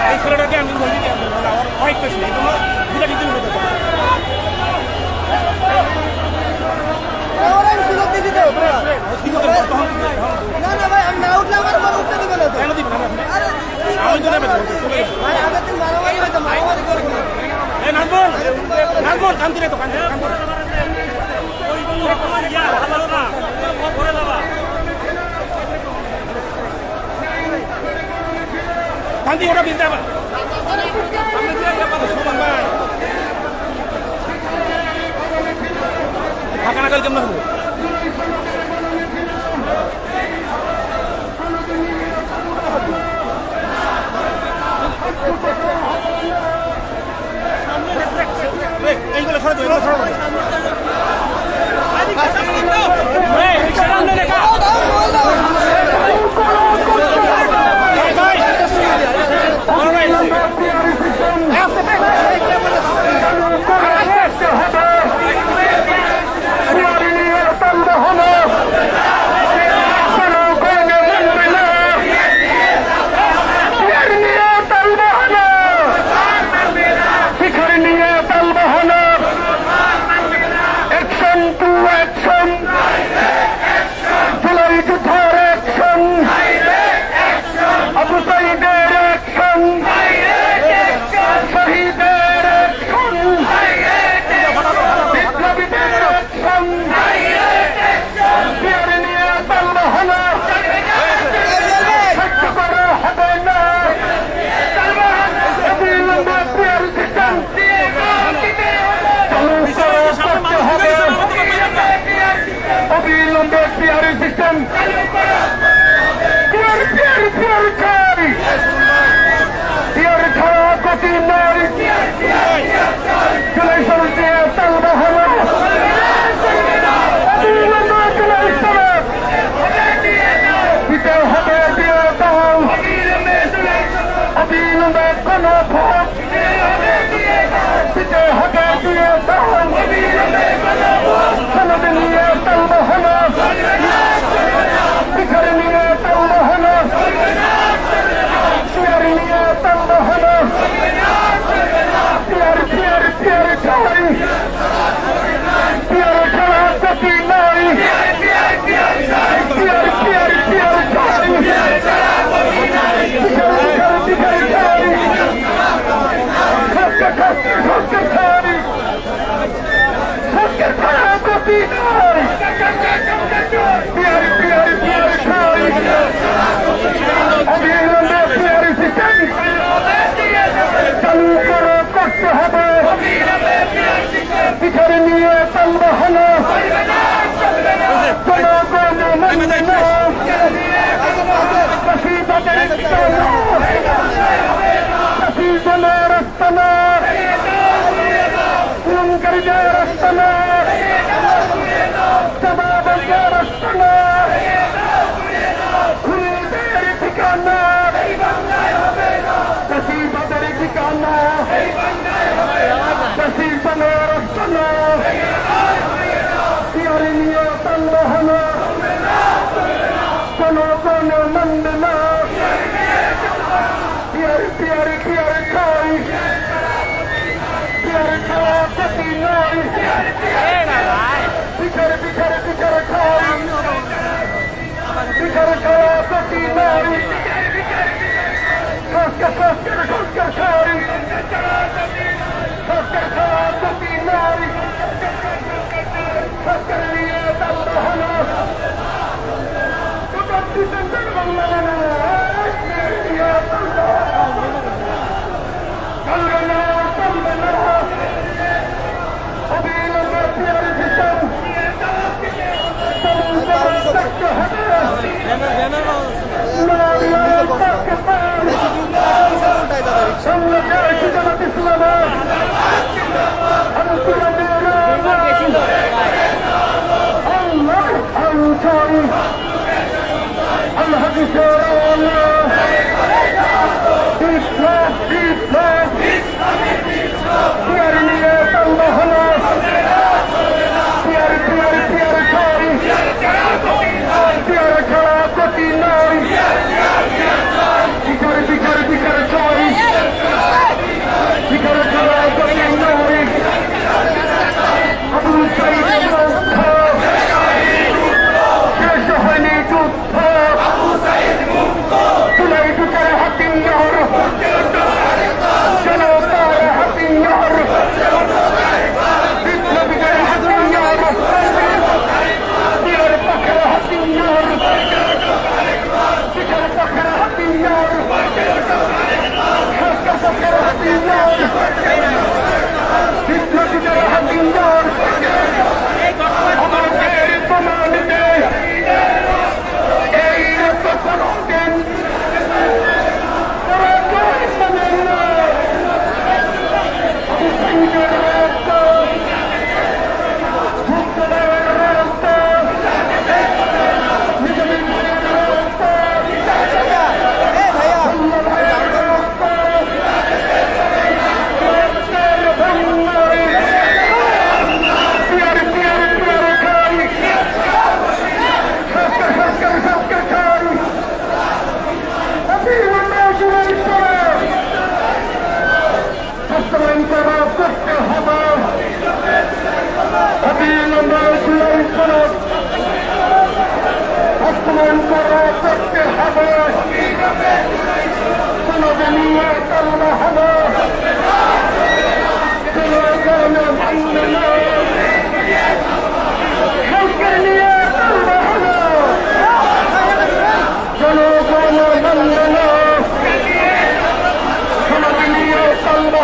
এই ছেলেটাকে আমি বলি অনেক বেশি এই জন্য দুটা কিন্তু না না ভাই আমি না উঠলে আমার বাবা উঠতে দিবে না কেন দিবেন আমি তো নেবে ভাই আগের দিন মারামারি হইতো মারামারি করবো না এই নাজমুল নাজমুল কান্তি রে তো কান্তি ওই বন্ধু তোমার ইয়া ভালো না করে দাও কান্তি ওটা দিতে হবে সামনে দিয়ে ইয়া পাবো সুমন ভাই ফাঁকা না গেলে কেমন হবে এইগুলো সরে দাও এগুলো সরে দাও এই রিকশা দাও না রেখা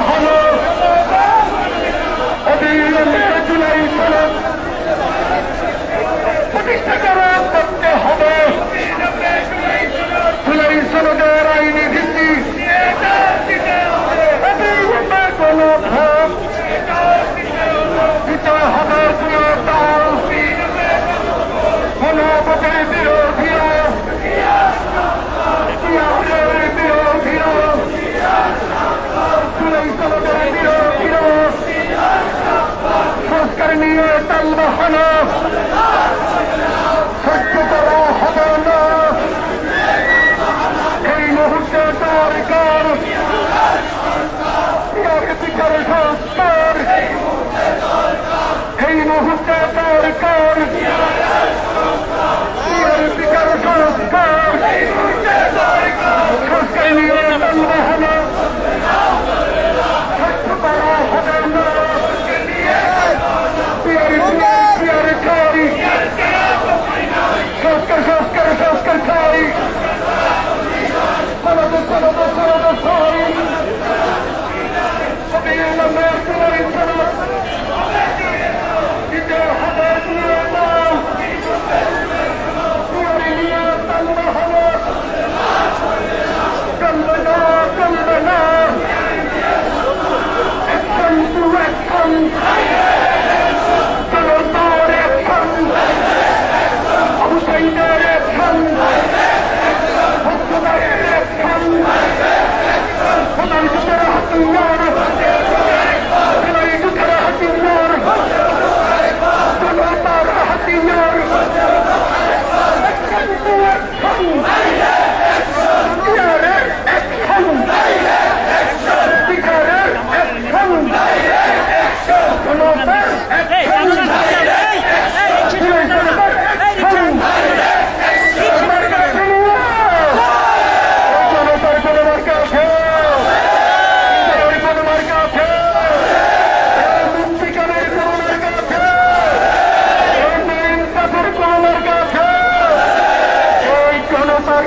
হলো অবিলম্বে জুলাই সনদ প্রতিষ্ঠা করতে হবে। জুলাই সনদের আইনি ভিত্তি অবিলম্বে কোনো ভাব দিতে হবে কোনো দল গণভোটের বিরোধীরা বিরোধীরা জুলাই সনদের বিরোধীরা সংস্কার নিয়ে তালবাহানা সহ্য করা হবে না। এই মুহূর্তে সরকার বিচার সংস্কার এই মুহূর্তে সরকার বিচার সংস্কার সংস্কার নিয়ে তালবাহানা সহ্য করা হবে না। সংস্কার সংস্কার সংস্কার চাই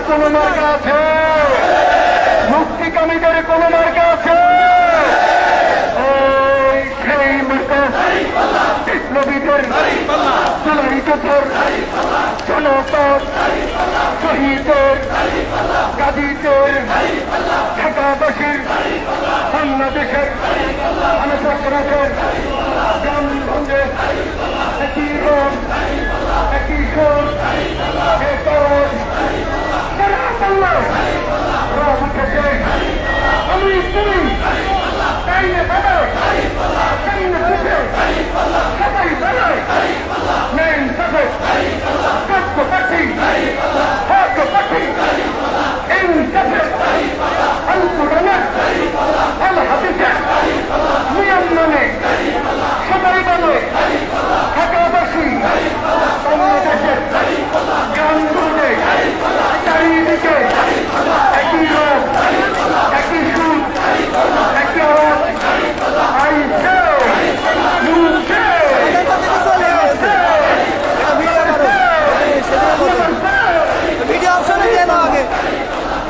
কোন মার্কা আছে, মুক্তিকামীদের কোন মার্কা আছে, সেই মার্কা বিপ্লবীদের জুলাইদের জনপদ শহীদের গাজীদের ঢাকাবাসীর বাংলাদেশের আলোচনাদের গ্রামগঞ্জে একই রোগ একই সুর আমি তুমি তাই না সবাই বেড়ায় মেন সাথে পাঠি পাঠি এই সাথে আলকুরানের আল হাদিসে নিয়মে সবাই বলে ঢাকাবাসী বাংলাদেশের গ্রামগুলোতে চারিদিকে একই রোগ একই সুর একই আওয়াজ ভিডিও অপশনে দিয়ে দাও আগে,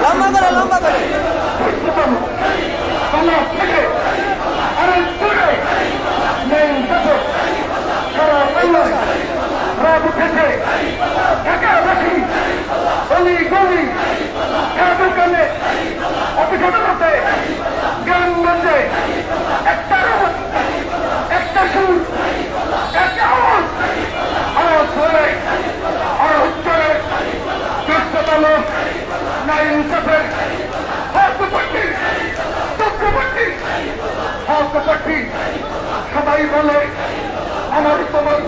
লম্বা করে ঢাকাবাসী গলি গলি দোকানে অফিসে গ্রামগঞ্জে একটা সুর একটা আওয়াজ ধরে আর উত্তরে দুঃখতম নাইন সাথে হকপট্টি সবাই বলে আমার তোমার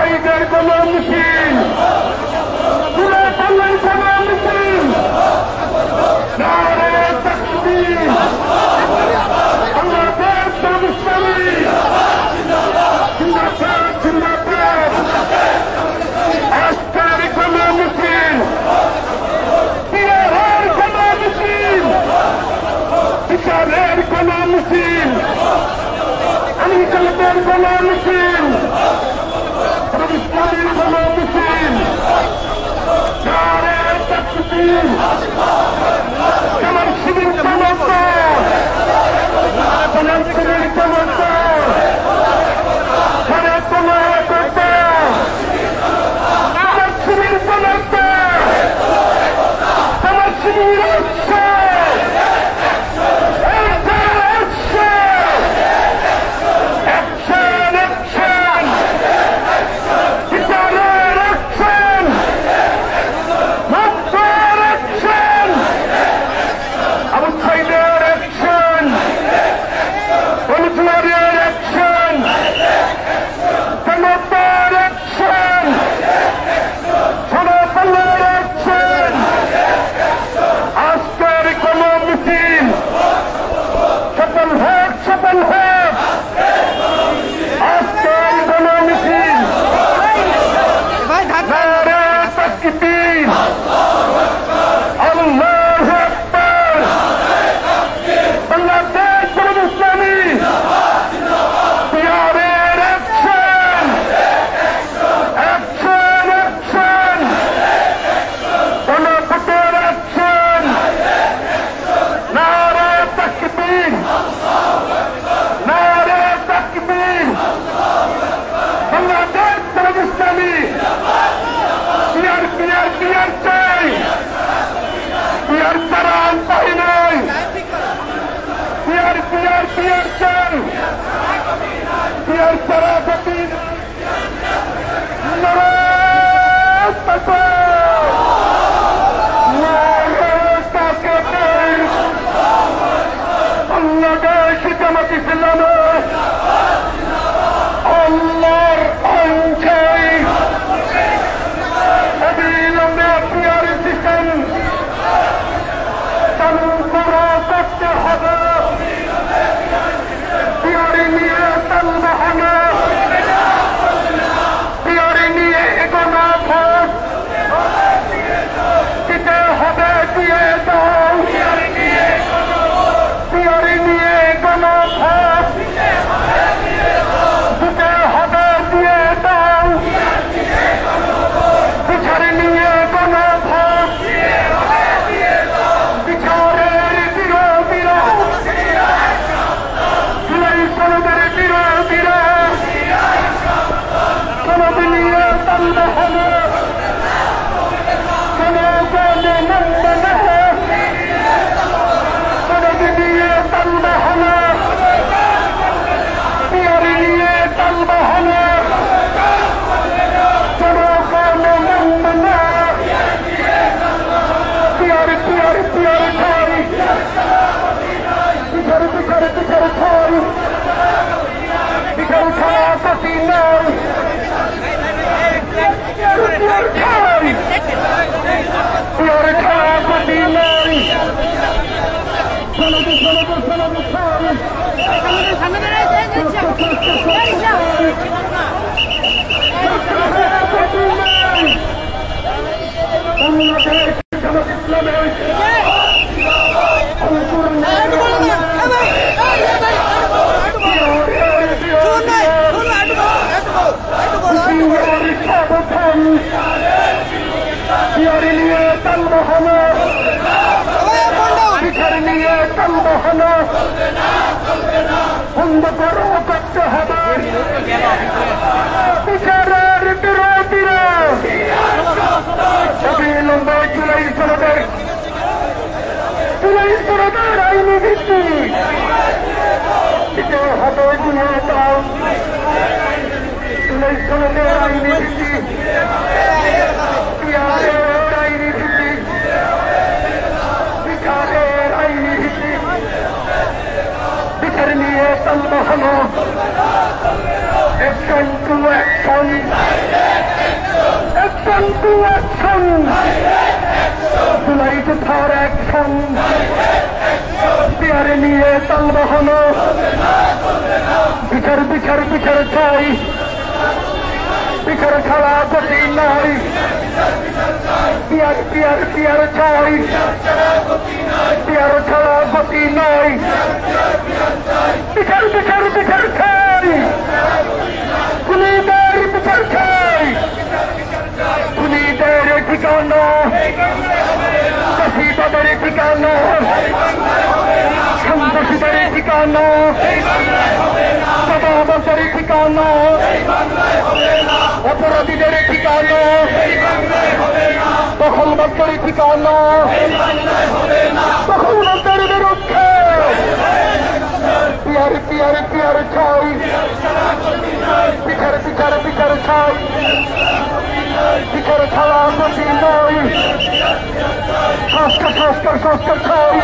শহীদের কোন মিছিল, তুলে পাল্লাই কোন মিছিল, নারে তাকবীর, বাংলাদেশ জামাত ইসলামী জিন্দাবাদ জিন্দাবাদ। আজকের কোন মিছিল, বিহারের কোন মিছিল, বিচারের কোন মিছিল, আমির কোন মিছিল, ইসলামের কোন মিছিল, নারে তাকবীর, জামাত শিবির চমৎকার, জামাত শিবির চমৎকার, জামাত শিবির চমৎকার, Jamaat Shibir Action to action. Action to action. July to third action. Piare niye tal bahano. Bichar bichar bichar chai. Bichar chala gati nai. Piar piar piar chai. Piar chala gati nai. Bichar bichar bichar chai. Kunidar bichar chai. Kunidar ঠিকানা কাশিদাদের ঠিকানা সন্ত্রাসীদের ঠিকানা সদাবাদের ঠিকানা অপরাধীদের ঠিকানা দখলবাদের ঠিকানা দখলবাদের বিরুদ্ধে peer peer peer ছাই পিছার পিছার পিছার ছাই পিছার ছাড়া গতি নয় সংস্কার সংস্কার সংস্কার ছাই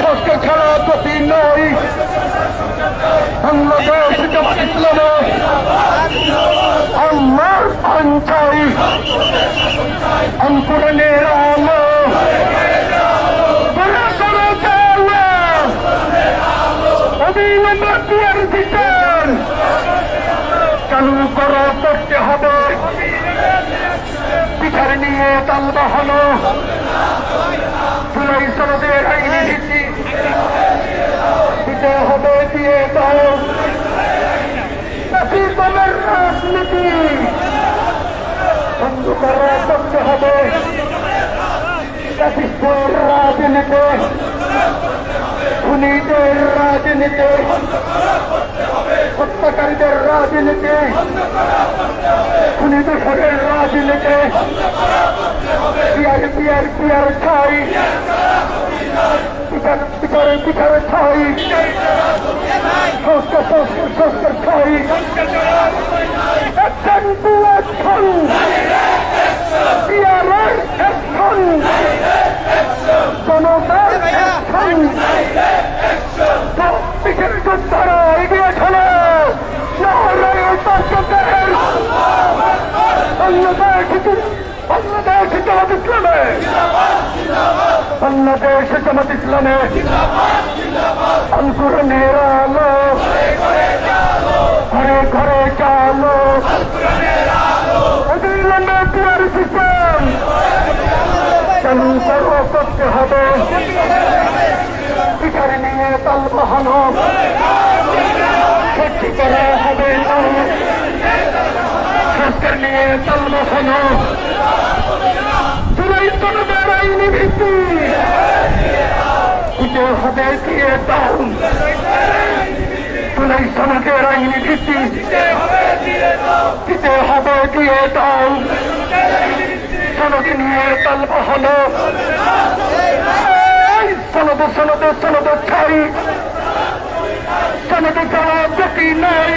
সংস্কার ছাড়া গতি নয় বাংলাদেশ জামাত ইসলামে আমার আঞ্চাই অঙ্কুরণের আলো অবিলম্বে পিয়ার বিচার চালু করা করতে হবে বিচার নিয়ে তাল বাহানো জুলাই সনদের আইনি নীতি দিতে হবে দিয়ে দাও দমের রাজনীতি বন্ধ করা করতে হবে রাজনীতি খুনিদের রাজনীতি হত্যাকারীদের রাজনীতি খুনি দোষরের রাজনীতি পিয়ার পিয়ার পিয়ার ছাই বিচারে বিচারে ছাই সংস্কার সংস্কার সংস্কার ছাই অ্যাকশন টু অ্যাকশন পিয়ারের অ্যাকশন জনতার অ্যাকশন বিচারে যোদ্ধারা এগিয়ে চলো বাংলাদেশ জামাত ইসলামে অঙ্কুরণের আলো ঘরে ঘরে চালো অবিলম্বে পিয়ার সিস্টেম চালু করতে হবে বিচার নিয়ে তাল বাহানো সত্যি করা হবে না সংস্কার নিয়ে তাল বাহানো জুলাই সনদের আইনি ভিত্তি দিতে হবে দিয়ে দাও জুলাই সনদের আইনি ভিত্তি দিতে হবে দিয়ে দাও সনদ নিয়ে তাল বাহানো সনদ সনদ সনদ ছাই সনদে যাওয়া গতি নাই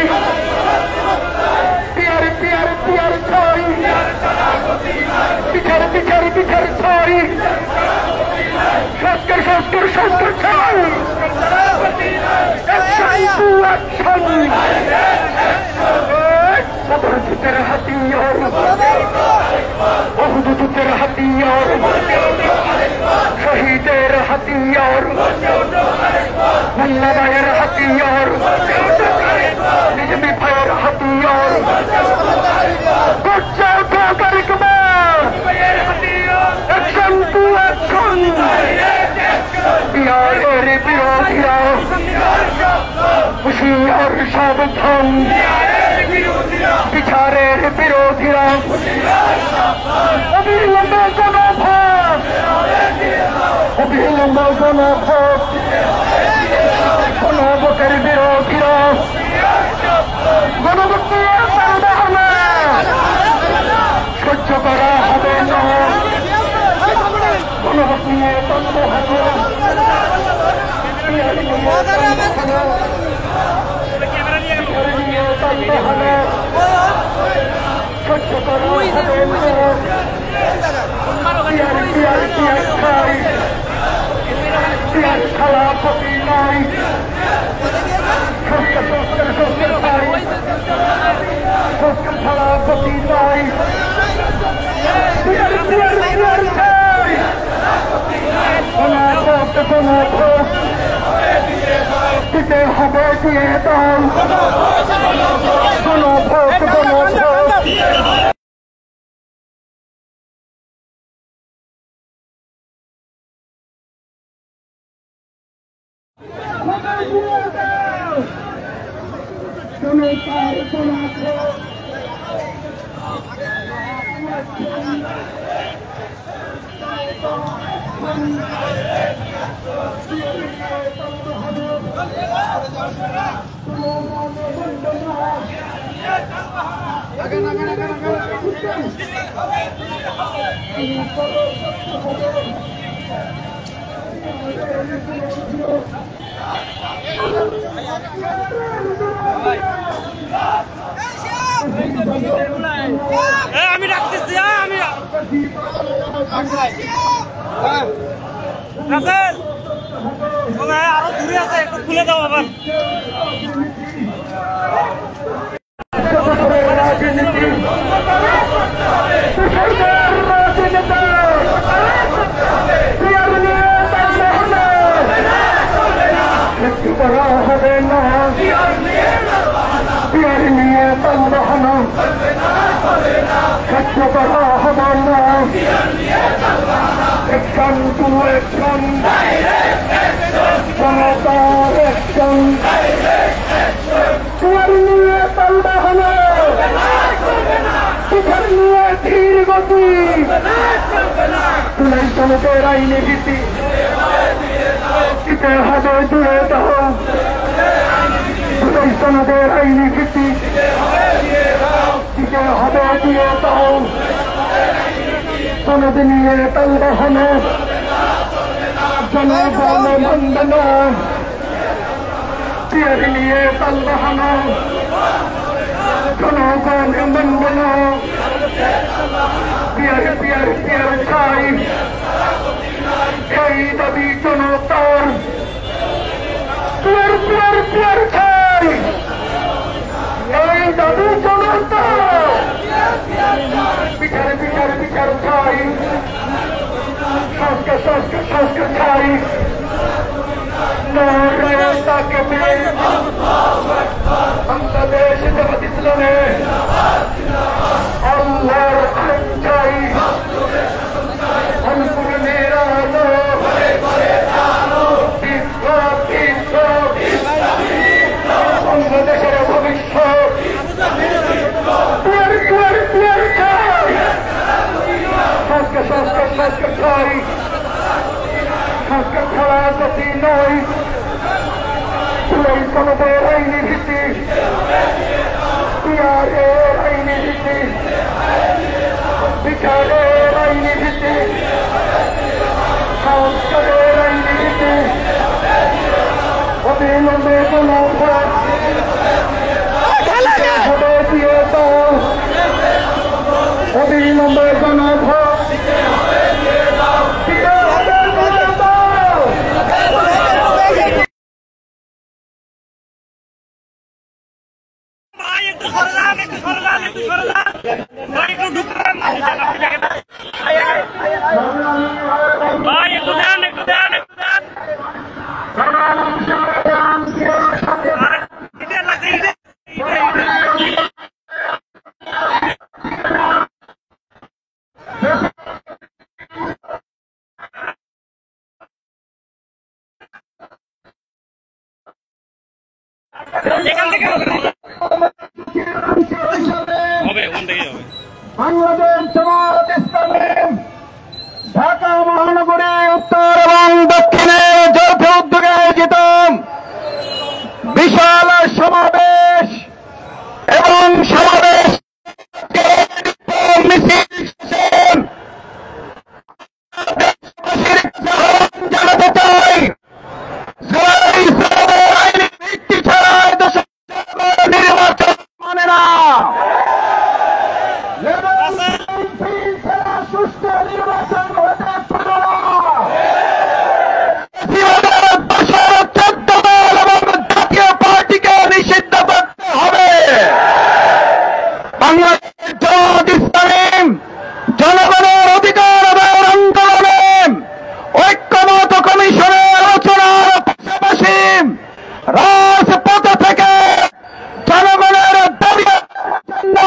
পিয়ার পিয়ার পিয়ার ছাই বিচার বিচার বিচার ছাই সংস্কার সংস্কার সংস্কার ছাই সদর জুতের হাতিয়ার বহুদ জুতের হাতিয়ার শহীদের হাতিয়ার মোল্লাবাইয়ের হাতিয়ার বিজেপি ভাইয়ের হাতিয়ার করছে অ্যাকশন টু অ্যাকশন বিহারের বিরোধীরা হুশিয়ার সাবধান বিচারের বিরোধীরা অবিলম্বে গণভোট অবিলম্বে গণভোট গণভোটের বিরোধীরা গণভোট নিয়ে চলবে হবে সহ্য করা হবে না গণভোট নিয়ে চলবে হবে সহ্য করা হবে না খেলা পতি নাই সংস্কার সংস্কার সংস্কার সংস্কার ছাড়া গতি নাই দিতে হবে দিয়ে দাও গণভোট গণভোট আমি রাখতেছি আমি রাসেল আরো দূরে আছে একটু খুলে দাও আবার করা হবে না বিয়ার নিয়ে তালবাহানা সহ্য করা হবে না একজন টু একজন জনতার একজন বিয়ার নিয়ে তালবাহানা বিয়ার নিয়ে ধীর গতি তুলাই জনতার আইনে ভিত্তি দিতে হবে দিয়ে দাও সনদের আইনি ভিত্তি দিতে হবে দিয়ে দাও সনদ নিয়ে তালবাহন জনগণ বন্দন পিয়ার নিয়ে তালবাহন জনগণ বন্দন পিয়ার পিয়ার পিয়ার চাই এই দাবি জনতার পিয়ার পিয়ার পিয়ার চাই এই দাবি জনতার বিচার বিচার বিচার চাই সংস্কার সংস্কার সংস্কার চাই তাকে বাংলাদেশ জামাত ইসলামে আল্লাহর আইন চাই অন্তরের আলো বিপ্লব বিপ্লব বাংলাদেশের ভবিষ্যৎ সংস্কার সংস্কার সংস্কার চাই সংস্কার ছাড়া গতি নয় সনদের আইনি ভিত্তি পিয়ারের আইনি ভিত্তি বিচারের আইনি ভিত্তি সংস্কারের আইনি ভিত্তি অবিলম্বে গণভোট হবে দিয়ে দাও অবিলম্বে গণভোট বাংলাদেশ জামাত ইসলামী ঢাকা মহানগরী উত্তর এবং দক্ষিণে যৌথ উদ্যোগে আয়োজিত বিশাল সমাবেশ এবং সমাবেশ জানাতে চাই ভিত্তি ছাড়া নির্বাচন মানে না সুষ্ঠু নির্বাচন হতে পারে না 14 দল এবং জাতীয় পার্টিকে নিষিদ্ধ করতে হবে জামাত ইসলামী জনগণের অধিকার আদায়ের আন্দোলনে ঐক্যমত কমিশনের আলোচনার পাশাপাশি রাজপথে থেকে জনগণের দাবি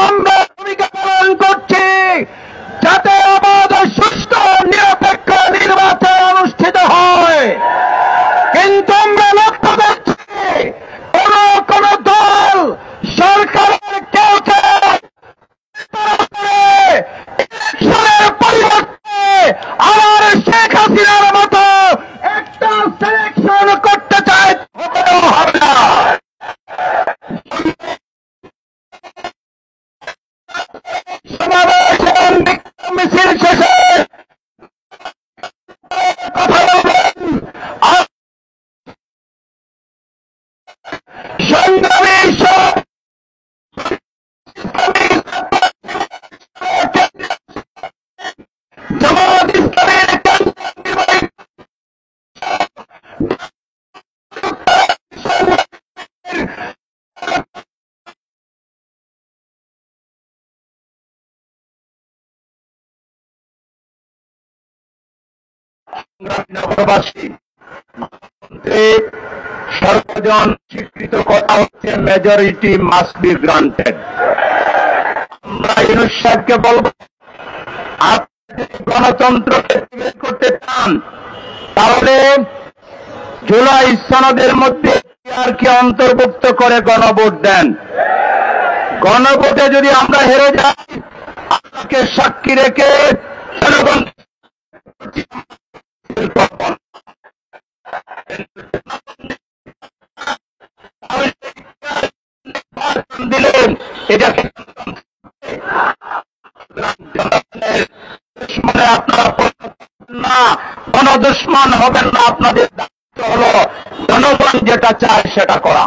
আমরা ভূমিকা পালন করছি, যাতে আমাদের সুষ্ঠু নিরপেক্ষ নির্বাচন অনুষ্ঠিত হয়। কিন্তু আমরা লক্ষ্য করছি কোন দল সরকারের কেউ ইলেকশনের পরিবর্তে আবার শেখ হাসিনার মতো একটা সিলেকশন করতে চায়, হবে না। সমাবেশ এবং মিছিল শেষে কথা বলবেন সংগ্রামী জামাত ইসলামের নগরবাসী সর্বজন স্বীকৃত কথা হচ্ছে মেজরিটি মাস্ট বি গ্রান্টেড। আমরা ইউনূস সাহেবকে বলবো, আপনি গণতন্ত্রকে বের করতে চান তাহলে জুলাই সনদের মধ্যে কে অন্তর্ভুক্ত করে গণভোট দেন। গণভোটে যদি আমরা হেরে যাই, আপনাকে সাক্ষী রেখে জনগণ দিলেন, এটাকে আপনারা না, কোন দুশ্মন হবেন না। আপনাদের দায়িত্ব হলো জনগণ যেটা চায় সেটা করা।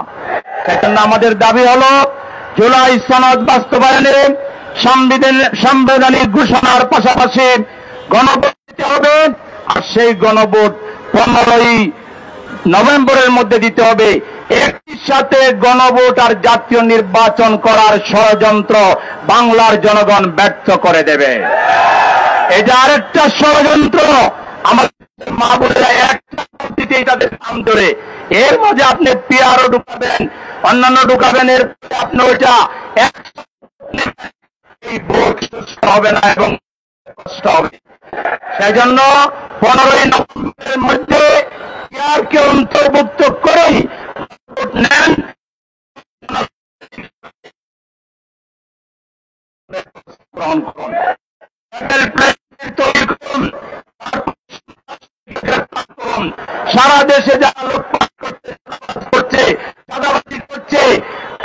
সেজন্য আমাদের দাবি হলো জুলাই সনদ বাস্তবায়নে সাংবিধানিক ঘোষণার পাশাপাশি গণভোট দিতে হবে। আর সেই গণভোট 15ই নভেম্বরের মধ্যে দিতে হবে। একই সাথে গণভোট আর জাতীয় নির্বাচন করার ষড়যন্ত্র বাংলার জনগণ ব্যর্থ করে দেবে। এটা আরেকটা ষড়যন্ত্র। আমাদের মা বোনেরা একটা পদ্ধতিতেই তাদের নাম ধরে, এর মাঝে আপনি পিআরও ঢুকাবেন, অন্যান্য ঢুকাবেন, এর আপনি ওইটা এই ভোট সুস্থ হবে না এবং কষ্ট হবে। সেই জন্য 15ই নভেম্বরের মধ্যে পিআরকে অন্তর্ভুক্ত করেই ভোট নেন। গ্রহণ করুন, সারা দেশে যারা লুটপাট করছে, চাঁদাবাজি করছে,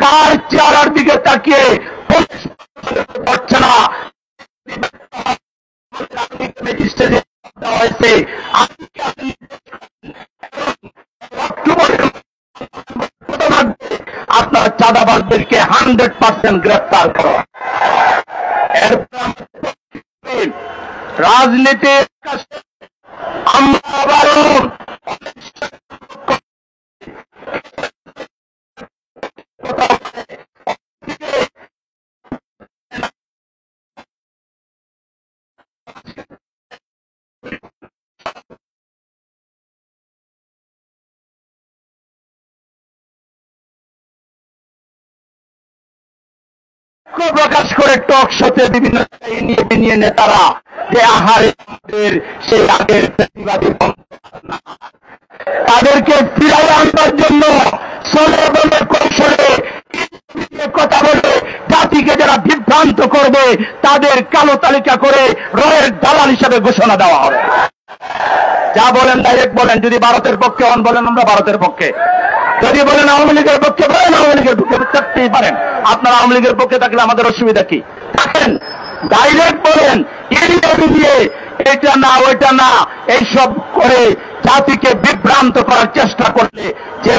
কার চেহারার দিকে তাকিয়ে পুলিশ পাচ্ছে না, হয়েছে আপনার চাঁদাবাজদেরকে 100% গ্রেফতার করো। রাজনীতির আমরা আবারও প্রকাশ করে টক শোতে বিভিন্ন নিয়ে নেতারা যে আহারে আমাদের সেই আগের প্রতিবাদী তাদেরকে ফিরাই আনবার জন্য সলবনের কৌশলে কথা বলে জাতিকে যারা বিভ্রান্ত করবে তাদের কালো তালিকা করে রয়ের দালাল হিসাবে ঘোষণা দেওয়া হবে। যা বলেন ডাইরেক্ট বলেন। যদি ভারতের পক্ষে হন বলেন আমরা ভারতের পক্ষে, যদি বলেন আওয়ামী লীগের পক্ষে বলেন আওয়ামী লীগের পক্ষে থাকতেই পারেন। আপনারা আওয়ামী লীগের পক্ষে থাকলে আমাদের অসুবিধা কি? থাকেন, ডাইরেক্ট বলেন। এড়িয়ে এটা না ওইটা না এইসব করে জাতিকে বিভ্রান্ত করার চেষ্টা করলে যে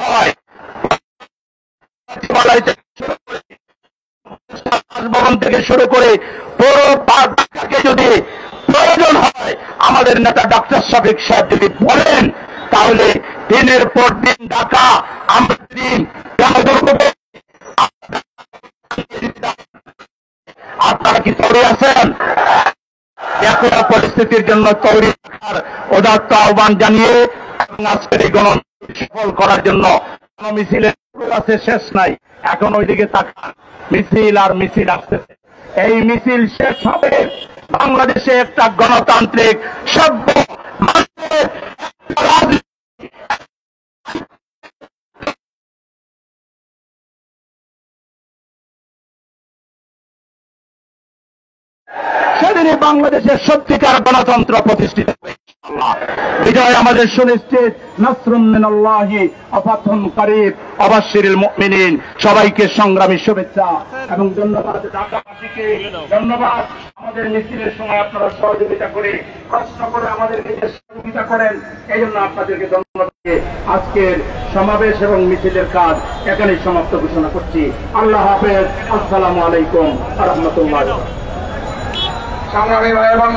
হয় ভবন থেকে শুরু করে পুরো ঢাকাকে যদি প্রয়োজন হয় আমাদের নেতা ডক্টর শফিক সাহেব যদি বলেন, তাহলে দিনের পর দিন ঢাকা আমরা দিন আপনারা কি তৈরি আছেন? এখন পরিস্থিতির জন্য তৈরি থাকার উদাত্ত আহ্বান জানিয়ে আজকের এই সফল করার জন্য মিছিলের আছে শেষ নাই। এখন ওইদিকে তাকান, মিছিল আর মিছিল আসতেছে। এই মিছিল শেষ হবে বাংলাদেশে একটা গণতান্ত্রিক সভ্য মানুষের সেদিনই বাংলাদেশের সত্যিকার গণতন্ত্র প্রতিষ্ঠিত হবে। বিজয় আমাদের সুনিশ্চিত। নাসরুম মিনাল্লাহি ওয়া ফাতহুন কারীব ওয়াবাশশিরিল মুমিনিন। সবাইকে সংগ্রামী শুভেচ্ছা এবং ধন্যবাদ। ঢাকাবাসীকে ধন্যবাদ। আমাদের মিছিলের সময় আপনারা সহযোগিতা করে, কষ্ট করে আমাদেরকে সহযোগিতা করেন, এই জন্য আপনাদেরকে ধন্যবাদ। আজকের সমাবেশ এবং মিছিলের কাজ এখানেই সমাপ্ত ঘোষণা করছি। আল্লাহ হাফেজ। আসসালামু আলাইকুম ওয়া রাহমাতুল্লাহ। সংগ্রামী ভাই এবং